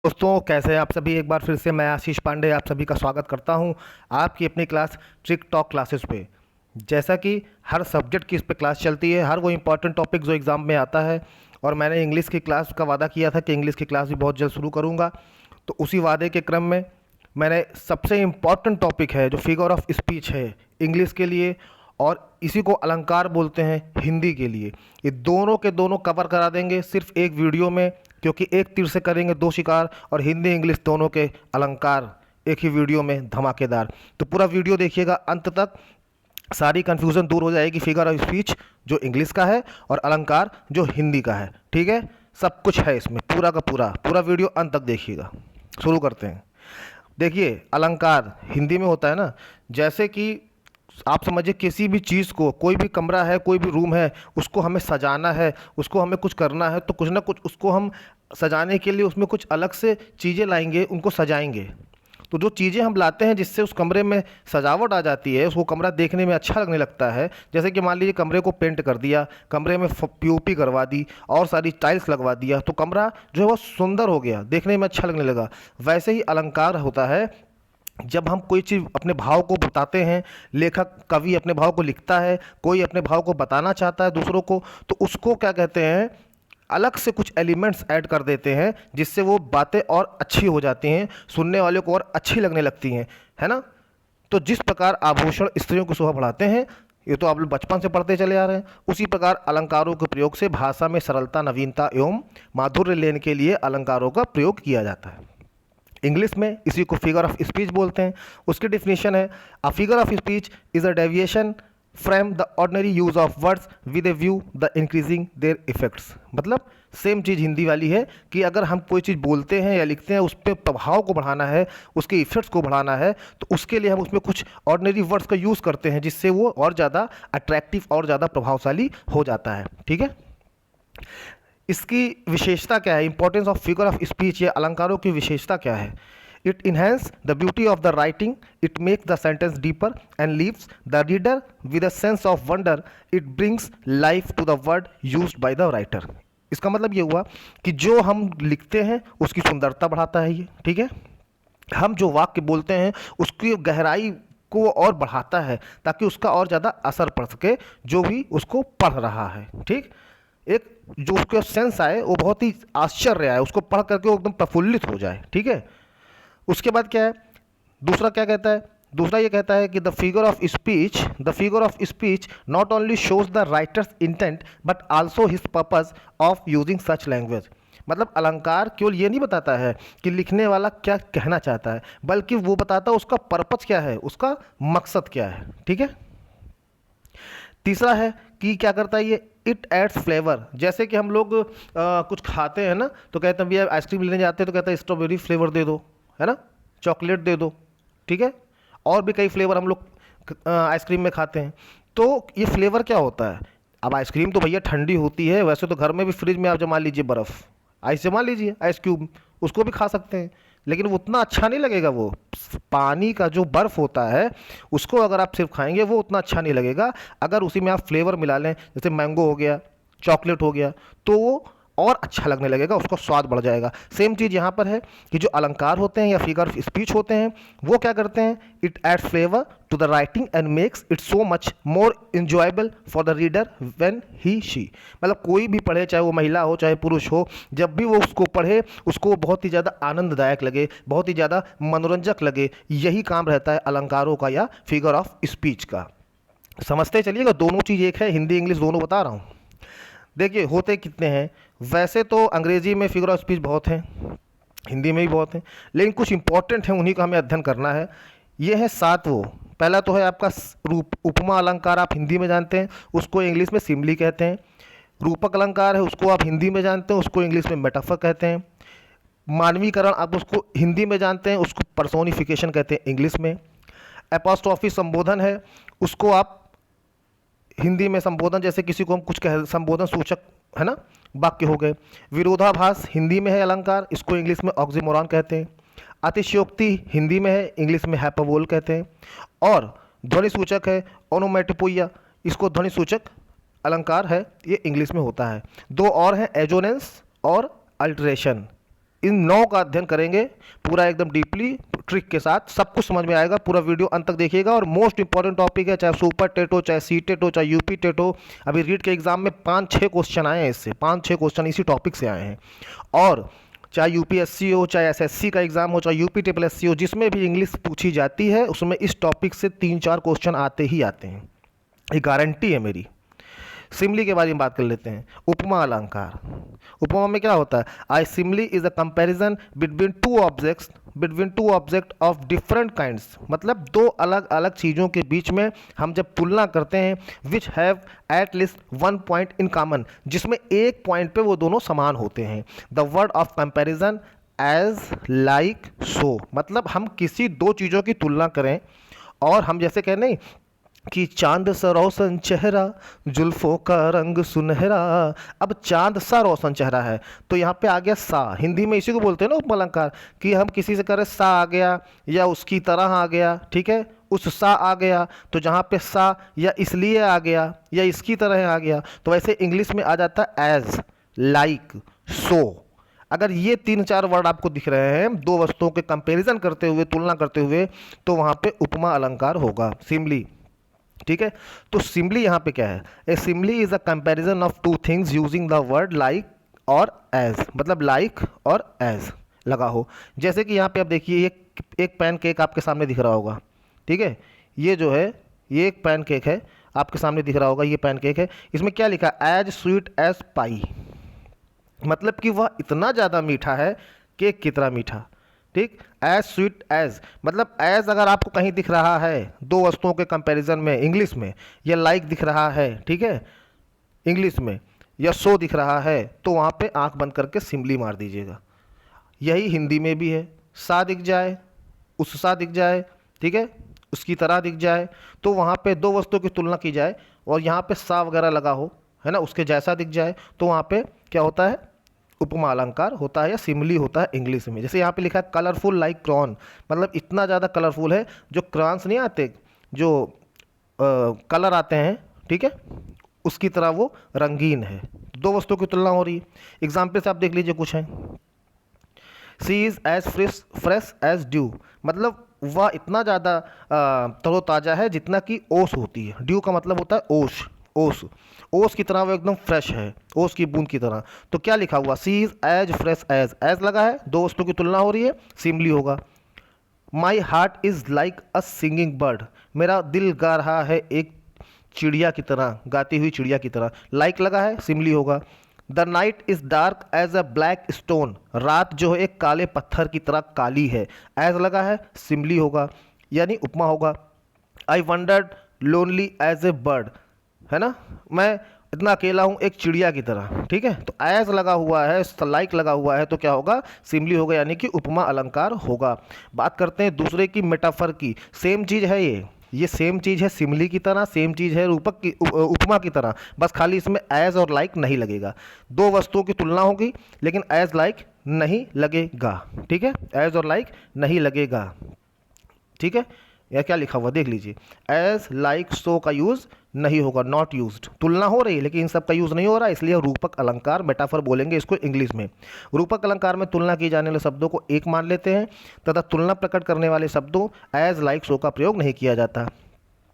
दोस्तों, कैसे हैं आप सभी। एक बार फिर से मैं आशीष पांडे आप सभी का स्वागत करता हूं आपकी अपनी क्लास ट्रिक टॉक क्लासेस पे। जैसा कि हर सब्जेक्ट की इस पे क्लास चलती है, हर वो इम्पोर्टेंट टॉपिक जो एग्ज़ाम में आता है, और मैंने इंग्लिश की क्लास का वादा किया था कि इंग्लिश की क्लास भी बहुत जल्द शुरू करूंगा। तो उसी वादे के क्रम में मैंने सबसे इम्पॉर्टेंट टॉपिक है जो फिगर ऑफ स्पीच है इंग्लिश के लिए, और इसी को अलंकार बोलते हैं हिंदी के लिए, ये दोनों के दोनों कवर करा देंगे सिर्फ एक वीडियो में, क्योंकि एक तीर से करेंगे दो शिकार, और हिंदी इंग्लिश दोनों के अलंकार एक ही वीडियो में धमाकेदार। तो पूरा वीडियो देखिएगा अंत तक, सारी कन्फ्यूज़न दूर हो जाएगी। फिगर ऑफ स्पीच जो इंग्लिश का है और अलंकार जो हिंदी का है, ठीक है। सब कुछ है इसमें, पूरा का पूरा पूरा वीडियो अंत तक देखिएगा। शुरू करते हैं। देखिए, अलंकार हिंदी में होता है ना, जैसे कि आप समझिए किसी भी चीज़ को, कोई भी कमरा है, कोई भी रूम है, उसको हमें सजाना है, उसको हमें कुछ करना है, तो कुछ ना कुछ उसको हम सजाने के लिए उसमें कुछ अलग से चीज़ें लाएंगे, उनको सजाएंगे। तो जो चीज़ें हम लाते हैं जिससे उस कमरे में सजावट आ जाती है, उसको कमरा देखने में अच्छा लगने लगता है। जैसे कि मान लीजिए कमरे को पेंट कर दिया, कमरे में पीओपी करवा दी और सारी टाइल्स लगवा दिया, तो कमरा जो है वो सुंदर हो गया, देखने में अच्छा लगने लगा। वैसे ही अलंकार होता है। जब हम कोई चीज़ अपने भाव को बताते हैं, लेखक कवि अपने भाव को लिखता है, कोई अपने भाव को बताना चाहता है दूसरों को, तो उसको क्या कहते हैं, अलग से कुछ एलिमेंट्स ऐड कर देते हैं जिससे वो बातें और अच्छी हो जाती हैं, सुनने वाले को और अच्छी लगने लगती हैं, है ना। तो जिस प्रकार आभूषण स्त्रियों की शोभा बढ़ाते हैं, ये तो आप लोग बचपन से पढ़ते चले आ रहे हैं, उसी प्रकार अलंकारों के प्रयोग से भाषा में सरलता, नवीनता एवं माधुर्य लेने के लिए अलंकारों का प्रयोग किया जाता है। इंग्लिश में इसी को फिगर ऑफ स्पीच बोलते हैं। उसकी डिफिनीशन है, a figure of speech is a deviation from the ordinary use of words with A view the increasing there effects. मतलब सेम चीज़ हिंदी वाली है कि अगर हम कोई चीज़ बोलते हैं या लिखते हैं, उस पर प्रभाव को बढ़ाना है, उसके इफेक्ट्स को बढ़ाना है, तो उसके लिए हम उसमें कुछ ऑर्डिनरी वर्ड्स का यूज़ करते हैं जिससे वो और ज़्यादा अट्रैक्टिव और ज़्यादा प्रभावशाली हो जाता है, ठीक है। इसकी विशेषता क्या है, importance of figure of speech या अलंकारों की विशेषता क्या है। It enhance the beauty of the writing, it make the sentence deeper and leaves the reader with a sense of wonder, it brings life to the word used by the writer. इसका मतलब ये हुआ कि जो हम लिखते हैं उसकी सुंदरता बढ़ाता है ये, ठीक है। हम जो वाक्य बोलते हैं उसकी गहराई को वो और बढ़ाता है ताकि उसका और ज़्यादा असर पड़ सके जो भी उसको पढ़ रहा है, ठीक। एक जो उसका सेंस आए, वो बहुत ही आश्चर्य आए, उसको पढ़ करके वो एकदम प्रफुल्लित हो जाए, ठीक है। उसके बाद क्या है, दूसरा क्या कहता है, दूसरा ये कहता है कि the figure of speech not only shows the writers intent but also his purpose of using such language. मतलब अलंकार केवल ये नहीं बताता है कि लिखने वाला क्या कहना चाहता है, बल्कि वो बताता है उसका पर्पस क्या है, उसका मकसद क्या है, ठीक है। तीसरा है कि क्या करता है ये, इट एड्स फ्लेवर। जैसे कि हम लोग कुछ खाते हैं ना, तो कहते हैं भैया आइसक्रीम लेने जाते हैं तो कहता है स्ट्रॉबेरी फ्लेवर दे दो, है ना, चॉकलेट दे दो, ठीक है। और भी कई फ्लेवर हम लोग आइसक्रीम में खाते हैं। तो ये फ्लेवर क्या होता है, अब आइसक्रीम तो भैया ठंडी होती है, वैसे तो घर में भी फ्रिज में आप जमा लीजिए बर्फ़, आइस जमा लीजिए, आइस क्यूब, उसको भी खा सकते हैं, लेकिन वो उतना अच्छा नहीं लगेगा। वो पानी का जो बर्फ़ होता है उसको अगर आप सिर्फ खाएंगे वो उतना अच्छा नहीं लगेगा। अगर उसी में आप फ्लेवर मिला लें, जैसे मैंगो हो गया, चॉकलेट हो गया, तो वो और अच्छा लगने लगेगा, उसका स्वाद बढ़ जाएगा। सेम चीज़ यहाँ पर है कि जो अलंकार होते हैं या फिगर ऑफ स्पीच होते हैं, वो क्या करते हैं, it add flavour to the writing and makes it so much more enjoyable for the reader when he she. मतलब कोई भी पढ़े, चाहे वो महिला हो चाहे पुरुष हो, जब भी वो उसको पढ़े उसको बहुत ही ज़्यादा आनंददायक लगे, बहुत ही ज़्यादा मनोरंजक लगे। यही काम रहता है अलंकारों का या फिगर ऑफ स्पीच का। समझते चलिएगा, दोनों चीज़ एक है, हिंदी इंग्लिश दोनों बता रहा हूँ। देखिए होते कितने हैं, वैसे तो अंग्रेजी में फिगर ऑफ स्पीच बहुत हैं, हिंदी में भी बहुत हैं, लेकिन कुछ इंपॉर्टेंट हैं, उन्हीं का हमें अध्ययन करना है। ये है सात वो। पहला तो है आपका रूप उपमा अलंकार, आप हिंदी में जानते हैं, उसको इंग्लिश में सिमली कहते हैं। रूपक अलंकार है, उसको आप हिंदी में जानते हैं, उसको इंग्लिश में मेटाफर कहते हैं। मानवीकरण आप उसको हिंदी में जानते हैं, उसको पर्सोनिफिकेशन कहते हैं इंग्लिश में। एपोस्ट्रॉफी संबोधन है, उसको आप हिंदी में संबोधन, जैसे किसी को हम कुछ कह, संबोधन सूचक, है ना, वाक्य हो गए। विरोधाभास हिंदी में है अलंकार, इसको इंग्लिश में ऑक्सीमोरॉन कहते हैं। अतिशयोक्ति हिंदी में है, इंग्लिश में हाइपरबोल कहते हैं। और ध्वनि सूचक है ओनोमेटोपोइया, इसको ध्वनि सूचक अलंकार है, ये इंग्लिश में होता है। दो और हैं, एजोनेंस और अल्ट्रेशन, इन 9 का अध्ययन करेंगे पूरा एकदम डीपली ट्रिक के साथ, सब कुछ समझ में आएगा। पूरा वीडियो अंत तक देखिएगा। और मोस्ट इंपॉर्टेंट टॉपिक है, चाहे सुपर टेट हो, चाहे सी टेट हो, चाहे यूपी टेट हो। अभी रीड के एग्जाम में 5-6 क्वेश्चन आए हैं, इससे 5-6 क्वेश्चन इसी टॉपिक से आए हैं। और चाहे यूपीएससी हो, चाहे एसएससी का एग्जाम हो, चाहे यूपी ट्रिपल एससी हो, जिसमें भी इंग्लिश पूछी जाती है उसमें इस टॉपिक से 3-4 क्वेश्चन आते ही आते हैं, ये गारंटी है मेरी। सिमली के बारे में बात कर लेते हैं। उपमा अलंकार, उपमा में क्या होता है? I simile is a comparison between two object of different kinds, मतलब दो अलग अलग चीज़ों के बीच में हम जब तुलना करते हैं, which have at least one point in common, जिसमें एक पॉइंट पे वो दोनों समान होते हैं। The word of comparison as like so, मतलब हम किसी दो चीज़ों की तुलना करें और हम जैसे कहें नहीं कि चांद सा रोशन चेहरा, जुल्फों का रंग सुनहरा। अब चांद सा रोशन चेहरा है तो यहाँ पे आ गया सा, हिंदी में इसी को बोलते हैं ना उपमालंकार, कि हम किसी से करें सा आ गया या उसकी तरह आ गया, ठीक है, उस सा आ गया, तो जहाँ पे सा या इसलिए आ गया या इसकी तरह आ गया, तो वैसे इंग्लिश में आ जाता है एज, लाइक, सो। अगर ये 3-4 वर्ड आपको दिख रहे हैं दो वस्तुओं के कंपैरिजन करते हुए, तुलना करते हुए, तो वहाँ पे उपमा अलंकार होगा, सिमली। ठीक है, तो सिमली यहाँ पे क्या है? A simile is a comparison of two things using the word like और एज, मतलब लाइक और एज लगा हो। जैसे कि यहाँ पे आप देखिए एक पैन केक आपके सामने दिख रहा होगा, ठीक है, ये जो है ये एक पैन केक है आपके सामने दिख रहा होगा, ये पैन केक है। इसमें क्या लिखा? एज स्वीट एज पाई, मतलब कि वह इतना ज़्यादा मीठा है, केक की तरह मीठा। ठीक, एज स्वीट एज, मतलब एज अगर आपको कहीं दिख रहा है दो वस्तुओं के कंपैरिजन में इंग्लिश में, या लाइक दिख रहा है, ठीक है, इंग्लिश में, या सो दिख रहा है, तो वहाँ पे आंख बंद करके सिमली मार दीजिएगा। यही हिंदी में भी है, सा दिख जाए, उस सा दिख जाए, ठीक है, उसकी तरह दिख जाए, तो वहाँ पे दो वस्तुओं की तुलना की जाए और यहाँ पे सा वगैरह लगा हो, है ना, उसके जैसा दिख जाए, तो वहाँ पे क्या होता है? उपमा अलंकार होता है या सिमली होता है इंग्लिश में। जैसे यहाँ पे लिखा है कलरफुल लाइक क्रॉन, मतलब इतना ज़्यादा कलरफुल है, जो क्रॉन्स नहीं आते, जो कलर आते हैं, ठीक है, उसकी तरह वो रंगीन है। दो वस्तुओं की तुलना हो रही है। एग्जाम्पल से आप देख लीजिए कुछ है। She is as fresh as dew, मतलब वह इतना ज़्यादा तरोताज़ा है जितना कि ओस होती है। ड्यू का मतलब होता है ओस, ओस, ओस की तरह वो एकदम फ्रेश है, ओस की बूंद की तरह। तो क्या लिखा हुआ? सी इज एज फ्रेश एज लगा है, दो वस्तुओं की तुलना हो रही है, सिमली होगा। My heart is like a singing bird, मेरा दिल गा रहा है एक चिड़िया की तरह, गाती हुई चिड़िया की तरह, लाइक लगा है, सिमली होगा। The night is dark as a black stone, रात जो है एक काले पत्थर की तरह काली है, एज लगा है, सिमली होगा, यानी उपमा होगा। I wondered lonely as a bird, है ना, मैं इतना अकेला हूँ एक चिड़िया की तरह, ठीक है, तो एज लगा हुआ है, लाइक लगा हुआ है, तो क्या होगा? सिमली होगा, यानी कि उपमा अलंकार होगा। बात करते हैं दूसरे की, मेटाफर की। सेम चीज़ है ये सेम चीज़ है सिमली की तरह, सेम चीज़ है रूपक की, उपमा की तरह, बस खाली इसमें एज और लाइक नहीं लगेगा। दो वस्तुओं की तुलना होगी लेकिन एज लाइक नहीं लगेगा, ठीक है, एज और लाइक नहीं लगेगा, ठीक है। या क्या लिखा हुआ देख लीजिए, एज लाइक सो का यूज़ नहीं होगा, नॉट यूज्ड। तुलना हो रही है लेकिन इन सब का यूज़ नहीं हो रहा, इसलिए रूपक अलंकार, मेटाफर बोलेंगे इसको इंग्लिश में। रूपक अलंकार में तुलना की जाने वाले शब्दों को एक मान लेते हैं तथा तुलना प्रकट करने वाले शब्दों एज लाइक सो का प्रयोग नहीं किया जाता।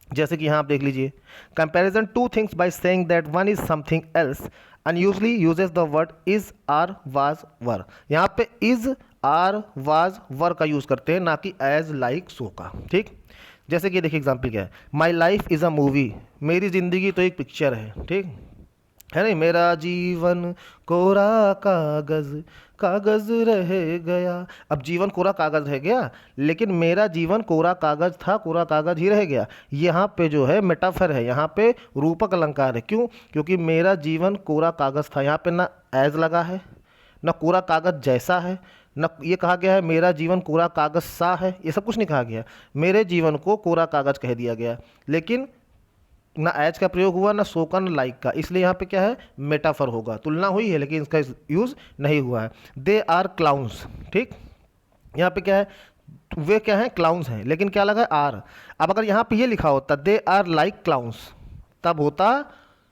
जैसे कि यहाँ आप देख लीजिए, comparison two things by saying that one is something else unusually uses the word is, are, was, were. यहाँ पे इज, आर, वाज, वर का यूज़ करते हैं, ना कि एज, लाइक, सो का। ठीक, जैसे कि देखिए एग्जाम्पल क्या है, my life is a movie, मेरी ज़िंदगी तो एक पिक्चर है, ठीक है नहीं, मेरा जीवन कोरा कागज़ कागज़ रह गया। अब जीवन कोरा कागज़ रह गया, लेकिन मेरा जीवन कोरा कागज़ था, कोरा कागज़ ही रह गया। यहाँ पे जो है मेटाफर है, यहाँ पे रूपक अलंकार है। क्यों? क्योंकि मेरा जीवन कोरा कागज़ था, यहाँ पे ना एज लगा है, ना कोरा कागज़ जैसा है, न ये कहा गया है मेरा जीवन कोरा कागज़ सा है, ये सब कुछ नहीं कहा गया। मेरे जीवन को कोरा कागज़ कह दिया गया, लेकिन ना एज का प्रयोग हुआ, ना सो का, ना लाइक का, इसलिए यहाँ पे क्या है? मेटाफर होगा। तुलना हुई है लेकिन इसका यूज़ नहीं हुआ है। दे आर क्लाउन्स, ठीक, यहाँ पे क्या है? वे क्या है? क्लाउन्स हैं, लेकिन क्या लगा है? आर। अब अगर यहाँ पे ये लिखा होता दे आर लाइक क्लाउन्स, तब होता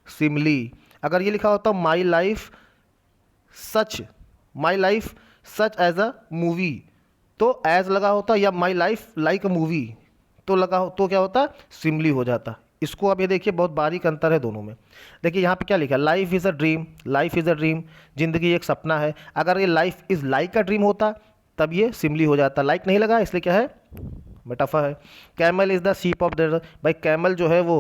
सिमली। अगर ये लिखा होता my life such, my life such as a movie, तो एज लगा होता, या my life like a movie तो लगा हो तो क्या होता, सिमली हो जाता। इसको अब ये देखिए, बहुत बारीक अंतर है दोनों में। देखिए यहाँ पे क्या लिखा है, life is a dream, life is a dream, जिंदगी एक सपना है। अगर ये life is like a dream होता तब ये सिमली हो जाता, लाइक नहीं लगा इसलिए क्या है, मेटाफर है। Camel is the sheep of desert, भाई कैमल जो है वो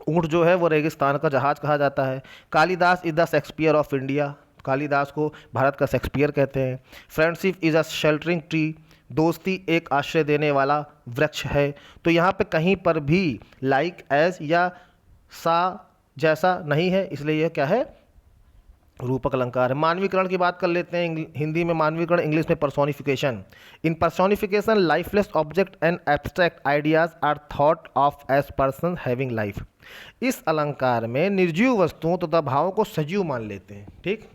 ऊँट जो है वो रेगिस्तान का जहाज कहा जाता है। Kalidas is the Shakespeare of India, Kalidas को भारत का शेक्सपियर कहते हैं। Friendship is a sheltering tree, दोस्ती एक आश्रय देने वाला वृक्ष है। तो यहाँ पे कहीं पर भी लाइक एज या सा जैसा नहीं है, इसलिए यह क्या है, रूपक अलंकार है। मानवीकरण की बात कर लेते हैं, हिंदी में मानवीकरण, इंग्लिश में personification. In personification lifeless object and abstract ideas are thought of as person having life. इस अलंकार में निर्जीव वस्तुओं तथा भावों को सजीव मान लेते हैं, ठीक,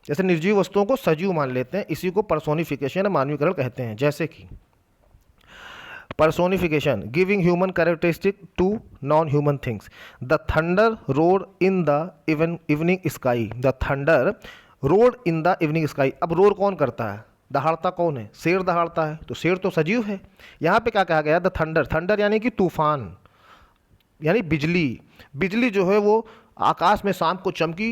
जैसे निर्जीव वस्तुओं को सजीव मान लेते हैं, इसी को पर्सोनिफिकेशन या मानवीकरण कहते हैं। जैसे कि personification giving human characteristic to non-human things. The thunder roared in the evening sky, the thunder roared in the evening sky। अब रोर कौन करता है, दहाड़ता कौन है, शेर दहाड़ता है, तो शेर तो सजीव है। यहाँ पे क्या कहा गया, द थंडर, थंडर यानी कि तूफान, यानी बिजली, बिजली जो है वो आकाश में शाम को चमकी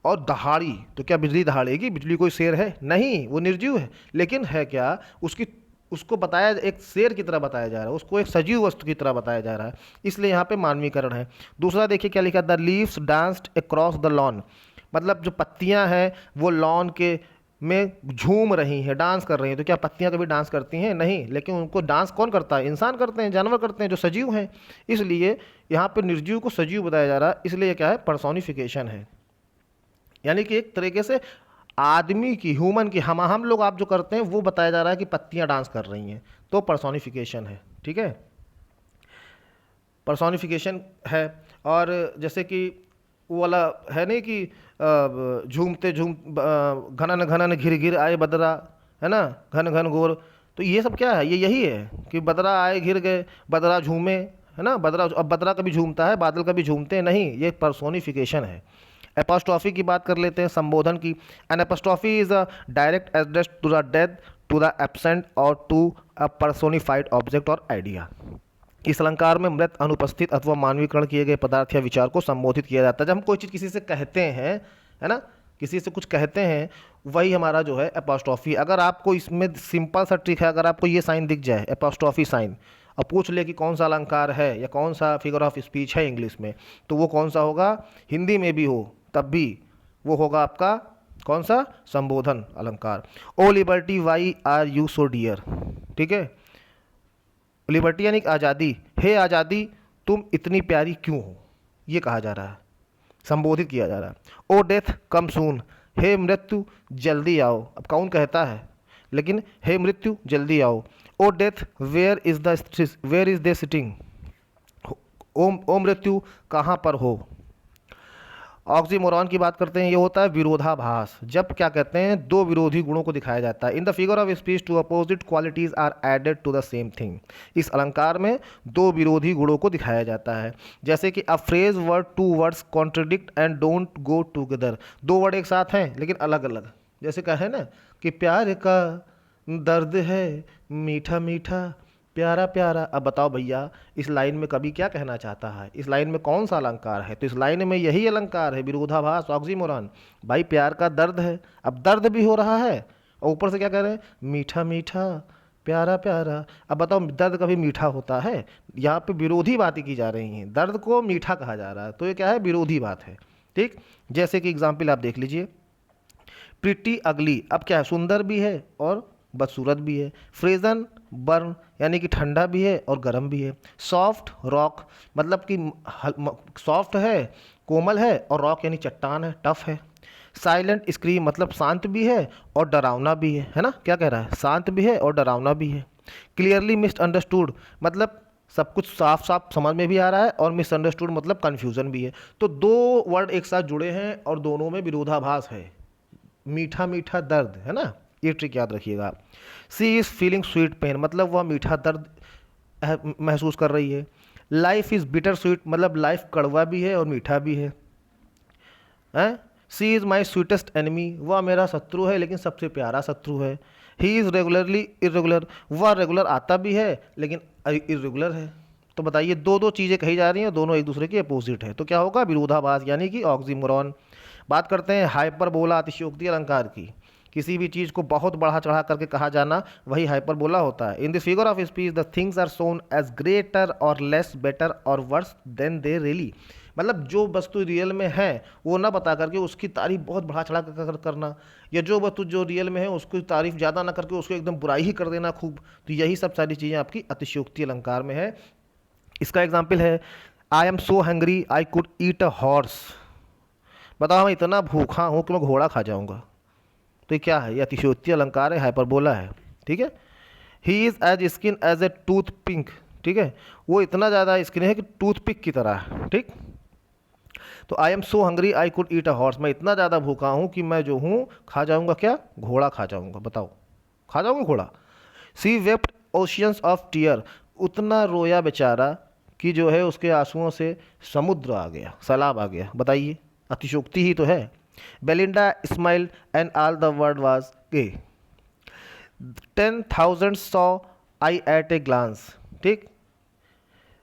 और दहाड़ी, तो क्या बिजली दहाड़ेगी, बिजली कोई शेर है नहीं, वो निर्जीव है, लेकिन है क्या, उसको बताया, एक शेर की तरह बताया जा रहा है, उसको एक सजीव वस्तु की तरह बताया जा रहा है, इसलिए यहाँ पे मानवीकरण है। दूसरा देखिए क्या लिखा, the leaves danced across the lawn, मतलब जो पत्तियाँ हैं वो लॉन के में झूम रही हैं, डांस कर रही हैं। तो क्या पत्तियाँ कभी डांस करती हैं, नहीं, लेकिन उनको डांस कौन करता है, इंसान करते हैं, जानवर करते हैं जो सजीव हैं, इसलिए यहाँ पे निर्जीव को सजीव बताया जा रहा है, इसलिए क्या है, पर्सोनिफिकेशन है। यानी कि एक तरीके से आदमी की, ह्यूमन की, हम लोग आप जो करते हैं वो बताया जा रहा है कि पत्तियां डांस कर रही हैं, तो पर्सोनिफिकेशन है, ठीक है, पर्सोनिफिकेशन है। और जैसे कि वो वाला है नहीं कि झूमते झूम घनन घनन घिर घिर आए बदरा, है ना, घन घन घोर, तो ये सब क्या है, ये यही है कि बदरा आए घिर गए, बदरा झूमे, है ना, बदरा, अब बदरा कभी झूमता है, बादल कभी झूमते हैं नहीं, ये पर्सोनिफिकेशन है। एपोस्ट्रॉफी की बात कर लेते हैं, संबोधन की। An apostrophe is a direct address to the dead, to the absent और टू अ पर्सोनिफाइड ऑब्जेक्ट और आइडिया। इस अलंकार में मृत, अनुपस्थित अथवा मानवीकरण किए गए पदार्थ या विचार को संबोधित किया जाता है। जब हम कोई चीज़ किसी से कहते हैं, है ना, किसी से कुछ कहते हैं, वही हमारा जो है एपोस्ट्रॉफी। अगर आपको इसमें सिंपल सा ट्रिक है, अगर आपको ये साइन दिख जाए एपोस्ट्रॉफी साइन, और पूछ ले कि कौन सा अलंकार है या कौन सा फिगर ऑफ स्पीच है इंग्लिश में, तो वो कौन सा होगा, हिंदी में भी हो तब भी वो होगा आपका कौन सा, संबोधन अलंकार। O liberty why are you so dear, ठीक है, लिबर्टी यानी आज़ादी, हे आज़ादी तुम इतनी प्यारी क्यों हो, ये कहा जा रहा है, संबोधित किया जा रहा है। ओ डेथ कम सून, हे मृत्यु जल्दी आओ, अब कौन कहता है, लेकिन हे मृत्यु जल्दी आओ। O death where is they sitting, O मृत्यु कहाँ पर हो। ऑक्सीमोरॉन की बात करते हैं, ये होता है विरोधाभास, जब क्या कहते हैं, दो विरोधी गुणों को दिखाया जाता है। In the figure of speech two opposite qualities are added to the same thing. इस अलंकार में दो विरोधी गुणों को दिखाया जाता है, जैसे कि a phrase word two words contradict and don't go together, दो वर्ड एक साथ हैं लेकिन अलग अलग, जैसे कहे ना कि प्यार का दर्द है मीठा मीठा प्यारा प्यारा। अब बताओ भैया, इस लाइन में कवि क्या कहना चाहता है, इस लाइन में कौन सा अलंकार है, तो इस लाइन में यही अलंकार है, विरोधाभास, ऑक्सीमोरॉन। भाई प्यार का दर्द है, अब दर्द भी हो रहा है और ऊपर से क्या कह रहे हैं, मीठा मीठा प्यारा प्यारा। अब बताओ दर्द कभी मीठा होता है, यहाँ पे विरोधी बातें की जा रही हैं, दर्द को मीठा कहा जा रहा है, तो ये क्या है, विरोधी बात है, ठीक। जैसे कि एग्जाम्पल आप देख लीजिए, प्रिटी अगली, अब क्या है, सुंदर भी है और बदसूरत भी है। फ्रेजन बर्न यानी कि ठंडा भी है और गर्म भी है। सॉफ्ट रॉक मतलब कि सॉफ्ट है, कोमल है, और रॉक यानी चट्टान है, टफ है। साइलेंट स्क्रीम मतलब शांत भी है और डरावना भी है ना, क्या कह रहा है, शांत भी है और डरावना भी है। क्लियरली मिसअंडरस्टूड मतलब सब कुछ साफ साफ समझ में भी आ रहा है, और मिसअंडरस्टूड मतलब कन्फ्यूज़न भी है। तो दो वर्ड एक साथ जुड़े हैं और दोनों में विरोधाभास है, मीठा मीठा दर्द, है ना, ये ट्रिक याद रखिएगा। सी इज़ फीलिंग स्वीट पेन मतलब वह मीठा दर्द महसूस कर रही है। लाइफ इज़ बिटर स्वीट मतलब लाइफ कड़वा भी है और मीठा भी है। She is my sweetest enemy, वह मेरा शत्रु है लेकिन सबसे प्यारा शत्रु है। ही इज़ रेगुलरली इरेगुलर, वह रेगुलर आता भी है लेकिन इरेगुलर है। तो बताइए, दो दो चीज़ें कही जा रही हैं, दोनों एक दूसरे के अपोजिट है, तो क्या होगा? विरोधाभास यानी कि ऑक्सीमोरॉन। बात करते हैं हाइपरबोला, अतिशयोक्ति अलंकार की। किसी भी चीज़ को बहुत बढ़ा चढ़ा करके कहा जाना, वही हाइपरबोला होता है। In this figure of speech the things are shown as greater और लेस बेटर और वर्स देन दे रियली, मतलब जो वस्तु रियल में है वो ना बता करके उसकी तारीफ बहुत बढ़ा चढ़ा कर करना, या जो वस्तु जो रियल में है उसकी तारीफ ज़्यादा ना करके उसको एकदम बुराई ही कर देना खूब। तो यही सब सारी चीज़ें आपकी अतिशयोक्ति अलंकार में है। इसका एग्जाम्पल है, I am so hangry I could eat a horse. बताओ, मैं इतना भूखा हूँ कि मैं घोड़ा खा जाऊँगा। तो ये क्या है? ये अतिशयोक्ति अलंकार है, हाइपरबोला है। ठीक है। He is as skin as a toothpick, ठीक है, वो इतना ज़्यादा स्किन है कि टूथ पिक की तरह है। ठीक। तो I am so hungry I could eat a horse, मैं इतना ज़्यादा भूखा हूँ कि मैं जो हूँ खा जाऊँगा क्या? घोड़ा खा जाऊँगा। बताओ, खा जाऊँगा घोड़ा। सी वेप्ट ओशियंस ऑफ टीयर, उतना रोया बेचारा कि जो है उसके आंसुओं से समुद्र आ गया, सैलाब आ गया। बताइए, अतिशयोक्ति ही तो है। Belinda smile and all the world was gay, 10,000 saw I at a glance. ठीक।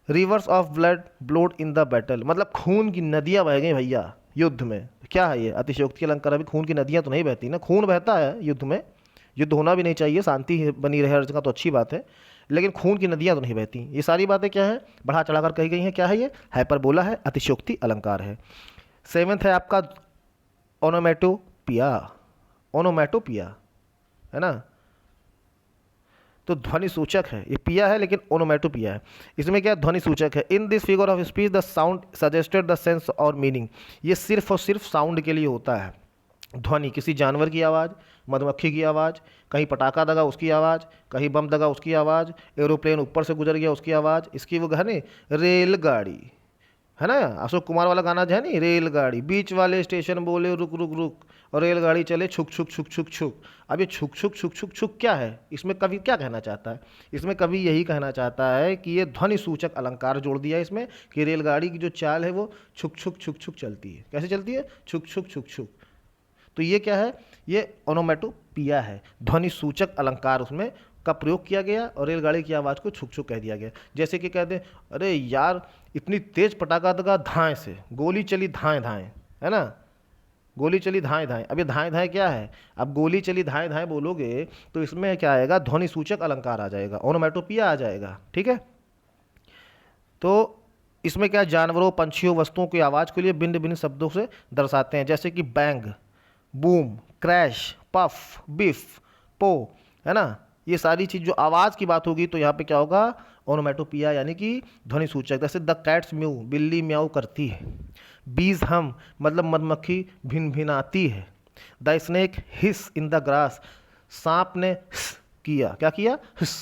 Rivers of blood flowed in the battle, मतलब खून की नदियां बह गई भैया युद्ध में। क्या है ये? अतिशयोक्ति अलंकार। अभी खून की नदियां तो नहीं बहती ना, खून बहता है युद्ध में, युद्ध होना भी नहीं चाहिए, शांति बनी रहे हर जगह तो अच्छी बात है, लेकिन खून की नदियां तो नहीं बहती। ये सारी बातें क्या है? बढ़ा चढ़ाकर कही गई हैं। क्या है ये? हाइपरबोला है, अतिशयोक्ति अलंकार है। सेवेंथ है आपका ओनोमेटोपिया। ओनोमेटोपिया है ना, तो ध्वनि सूचक है। ये पिया है लेकिन ओनोमेटोपिया है। इसमें क्या ध्वनि सूचक है? In this figure of speech the sound suggested the sense और मीनिंग, ये सिर्फ और सिर्फ साउंड के लिए होता है। ध्वनि किसी जानवर की आवाज़, मधुमक्खी की आवाज़, कहीं पटाखा दगा उसकी आवाज़, कहीं बम दगा उसकी आवाज़, एरोप्लेन ऊपर से गुजर गया उसकी आवाज़, इसकी वो है नहीं रेलगाड़ी, है ना, अशोक कुमार वाला गाना जो है नहीं, रेलगाड़ी बीच वाले स्टेशन बोले रुक रुक रुक और रेलगाड़ी चले छुक छुक छुक छुक छुक। अब ये छुक छुक छुक छुक छुक क्या है? इसमें कवि क्या कहना चाहता है? इसमें कवि यही कहना चाहता है कि ये ध्वनि सूचक अलंकार जोड़ दिया इसमें, कि रेलगाड़ी की जो चाल है वो छुक छुक छुक छुक चलती है। कैसे चलती है? छुक छुक छुक छुक। तो ये क्या है? ये ओनोमेटोपिया है, ध्वनि सूचक अलंकार उसमें का प्रयोग किया गया और रेलगाड़ी की आवाज़ को छुक छुक कह दिया गया। जैसे कि कहते हैं, अरे यार इतनी तेज पटाखा दगा धाएँ से, गोली चली धाएँ धाएँ, है ना, गोली चली धाएँ धाएँ। अब ये धाएँ धाएँ क्या है? अब गोली चली धाएँ धाएँ बोलोगे तो इसमें क्या आएगा? ध्वनि सूचक अलंकार आ जाएगा, ओनोमेटोपिया आ जाएगा। ठीक है। तो इसमें क्या, जानवरों, पंछियों, वस्तुओं की आवाज़ के लिए भिन्न भिन्न शब्दों से दर्शाते हैं, जैसे कि बैंग, बूम, क्रैश, पफ, बिफ, पो, है ना। ये सारी चीज़ जो आवाज़ की बात होगी तो यहाँ पे क्या होगा? ओनोमेटोपिया यानी कि ध्वनि सूचक। जैसे द कैट्स म्यू, बिल्ली म्याऊ करती है। बीज हम, मतलब मधुमक्खी भिन भिनाती है। The snake his in the grass, सांप ने हिस किया। क्या किया? हिस,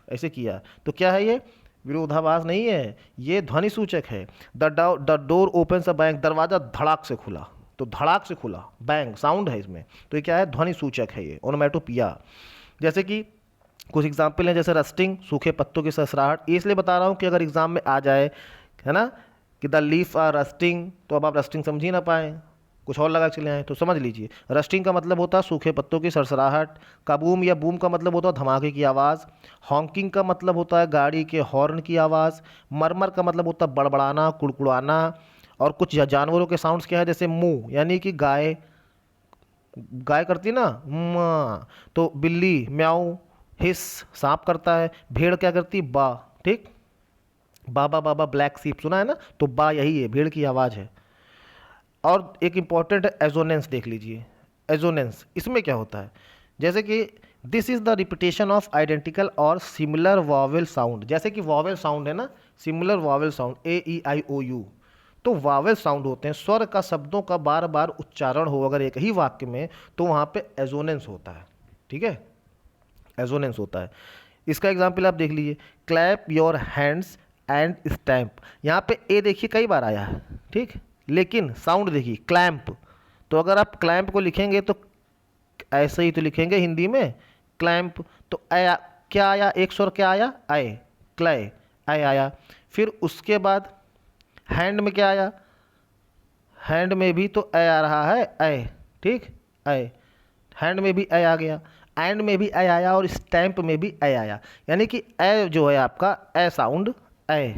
ऐसे किया। तो क्या है ये? विरोधाभास नहीं है, ये ध्वनि सूचक है। The door opens a bang, दरवाज़ा धड़ाक से खुला, तो धड़ाक से खुला, बैंग साउंड है इसमें, तो ये क्या है? ध्वनि सूचक है ये, ओनोमेटोपिया। जैसे कि कुछ एग्जाम्पल हैं, जैसे रस्टिंग, सूखे पत्तों की सरसराहट। ये इसलिए बता रहा हूँ कि अगर एग्जाम में आ जाए, है ना, कि द लीफ आर रस्टिंग, तो अब आप रस्टिंग समझ ही ना पाए, कुछ और लगा के चले आए, तो समझ लीजिए रस्टिंग का मतलब होता है सूखे पत्तों की सरसराहट। काबूम या बूम का मतलब होता है धमाके की आवाज़। हॉन्किंग का मतलब होता है गाड़ी के हॉर्न की आवाज़। मरमर का मतलब होता है बड़बड़ाना, कुड़कुड़ाना। और कुछ जानवरों के साउंड्स क्या है? जैसे मुंह, यानी कि गाय, गाय करती ना माँ, तो बिल्ली म्याऊ, हिस सांप करता है, भेड़ क्या करती? बा। ठीक, बाबा बाबा ब्लैक सीप सुना है ना, तो बा यही है, भेड़ की आवाज़ है। और एक इंपॉर्टेंट है एजोनेंस, देख लीजिए एजोनेंस, इसमें क्या होता है? जैसे कि this is the repetition of identical और सिमिलर वॉवेल साउंड। जैसे कि वॉवेल साउंड है ना, similar vowel sound, A E I O U, तो वावेल साउंड होते हैं, स्वर का शब्दों का बार बार उच्चारण हो अगर एक ही वाक्य में, तो वहाँ पे एजोनेंस होता है। ठीक है, एजोनेंस होता है। इसका एग्जाम्पल आप देख लीजिए, clap your hands and stamp. यहाँ पे ए देखिए कई बार आया है, ठीक, लेकिन साउंड देखिए क्लैम्प, तो अगर आप क्लैम्प को लिखेंगे तो ऐसे ही तो लिखेंगे हिंदी में क्लैम्प, तो आया क्या आया? एक स्वर क्या आया? आए, क्लय, आए आया। फिर उसके बाद हैंड में क्या आया? हैंड में भी तो ए आ रहा है, ए, ठीक, ए, हैंड में भी ए आ गया, एंड में भी ए आया और स्टैम्प में भी ए आया, यानी कि ए जो है आपका ए साउंड, ए,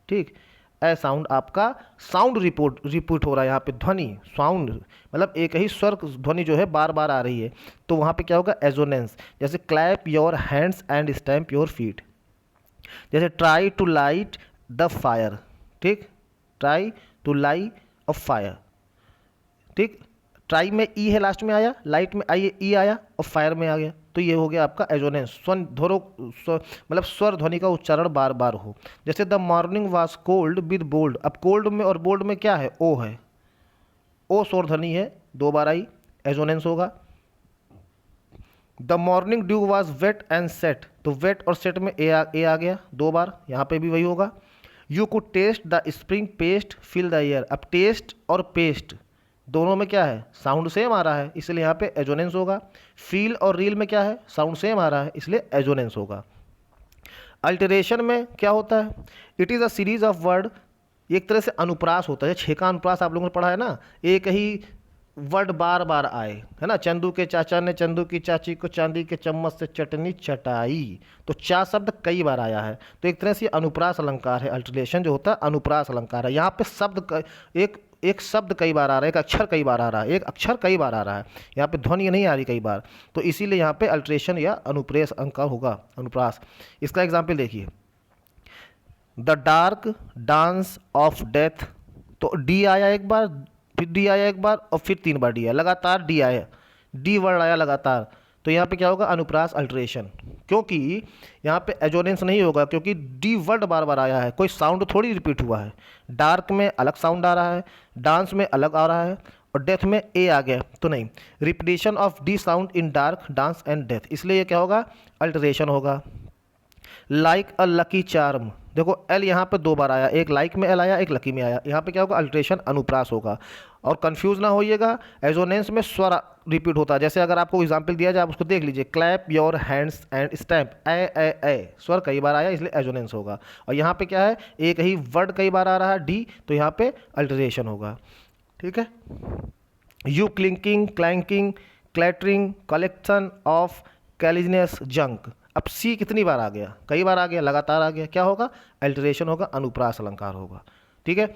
ठीक, ए साउंड आपका साउंड रिपीट हो रहा है यहाँ पे, ध्वनि साउंड मतलब एक ही स्वर ध्वनि जो है बार बार आ रही है, तो वहाँ पे क्या होगा एजोनेंस। जैसे clap your hands and stamp your feet, जैसे try to light the fire, ठीक, try to light a fire, ठीक, ट्राई में ई है लास्ट में आया, लाइट में आई ई आया और फायर में आ गया, तो ये हो गया आपका एजोनेंस, मतलब स्वर ध्वनि का उच्चारण बार बार हो। जैसे the morning was cold with bold, अब कोल्ड में और बोल्ड में क्या है, ओ है, ओ स्वर ध्वनि है, दो बार आई, एजोनेंस होगा। The morning dew was wet and set, तो वेट और सेट में ए आ गया दो बार, यहाँ पे भी वही होगा। You could taste the spring paste fill the air, अब टेस्ट और पेस्ट दोनों में क्या है, साउंड सेम आ रहा है, इसलिए यहाँ पे एजोनेंस होगा। फील और रील में क्या है, साउंड सेम आ रहा है, इसलिए एजोनेंस होगा। अल्टरेशन में क्या होता है, it is a series of word, एक तरह से अनुप्रास होता है, छः का अनुप्रास आप लोगों ने पढ़ा है ना, एक ही वर्ड बार बार आए, है ना, चंदू के चाचा ने चंदू की चाची को चांदी के चम्मच से चटनी चटाई, तो चा शब्द कई बार आया है, तो एक तरह से अनुप्रास अलंकार है, अल्टरेशन जो होता है अनुप्रास अलंकार है। यहाँ पे शब्द एक शब्द कई बार आ रहा है, एक अक्षर कई बार आ रहा है, एक अक्षर कई बार आ रहा है, यहाँ पे ध्वनि नहीं आ रही कई बार, तो इसीलिए यहाँ पे अल्टरेशन या अनुप्रेस अलंकार होगा, अनुप्रास। इसका एग्जाम्पल देखिए, the dark dance of death, तो डी आया एक बार, फिर डी आया एक बार और फिर तीन बार डी आया, लगातार डी आया, डी वर्ड आया लगातार, तो यहाँ पे क्या होगा अनुप्रास अल्टरेशन, क्योंकि यहाँ पे एजोनेंस नहीं होगा, क्योंकि डी वर्ड बार बार आया है, कोई साउंड थोड़ी रिपीट हुआ है। डार्क में अलग साउंड आ रहा है, डांस में अलग आ रहा है और डेथ में ए आ गया, तो नहीं, repetition of D sound in dark dance and death, इसलिए ये क्या होगा अल्टरेशन होगा। लाइक अ लकी चार्म, देखो एल यहाँ पे दो बार आया, एक लाइक में एल आया, एक लकी में आया, यहाँ पे क्या होगा अल्टरेशन अनुप्रास होगा। और कंफ्यूज ना होइएगा, एजोनेंस में स्वर रिपीट होता है, जैसे अगर आपको एग्जांपल दिया जाए आप उसको देख लीजिए, clap your hands and stamp, ए स्वर कई बार आया इसलिए एजोनेंस होगा। और यहाँ पे क्या है एक ही वर्ड कई बार आ रहा है डी, तो यहाँ पे अल्टरेशन होगा, ठीक है। यू क्लिंकिंग क्लैंकिंग क्लैटरिंग कलेक्शन ऑफ कैलिजिनस जंक, अब सी कितनी बार आ गया, कई बार आ गया, लगातार आ गया, क्या होगा अल्टरेशन होगा, अनुप्रास अलंकार होगा, ठीक है।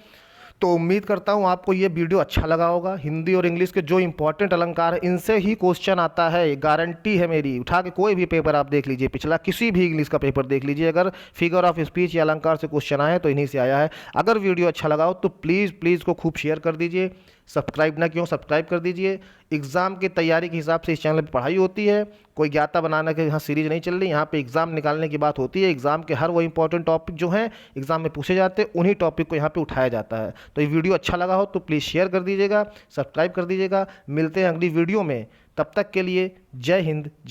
तो उम्मीद करता हूँ आपको ये वीडियो अच्छा लगा होगा। हिंदी और इंग्लिश के जो इंपॉर्टेंट अलंकार है इनसे ही क्वेश्चन आता है, गारंटी है मेरी, उठा के कोई भी पेपर आप देख लीजिए, पिछला किसी भी इंग्लिश का पेपर देख लीजिए, अगर फिगर ऑफ स्पीच या अलंकार से क्वेश्चन आए तो इन्हीं से आया है। अगर वीडियो अच्छा लगा हो तो प्लीज़ को खूब शेयर कर दीजिए, सब्सक्राइब ना क्यों सब्सक्राइब कर दीजिए। एग्ज़ाम की तैयारी के हिसाब से इस चैनल पर पढ़ाई होती है, कोई ज्ञाता बनाने के यहाँ सीरीज नहीं चल रही, यहाँ पे एग्ज़ाम निकालने की बात होती है, एग्ज़ाम के हर वो इंपॉर्टेंट टॉपिक जो हैं एग्ज़ाम में पूछे जाते हैं उन्हीं टॉपिक को यहाँ पे उठाया जाता है। तो ये वीडियो अच्छा लगा हो तो प्लीज़ शेयर कर दीजिएगा, सब्सक्राइब कर दीजिएगा। मिलते हैं अगली वीडियो में, तब तक के लिए जय हिंद जय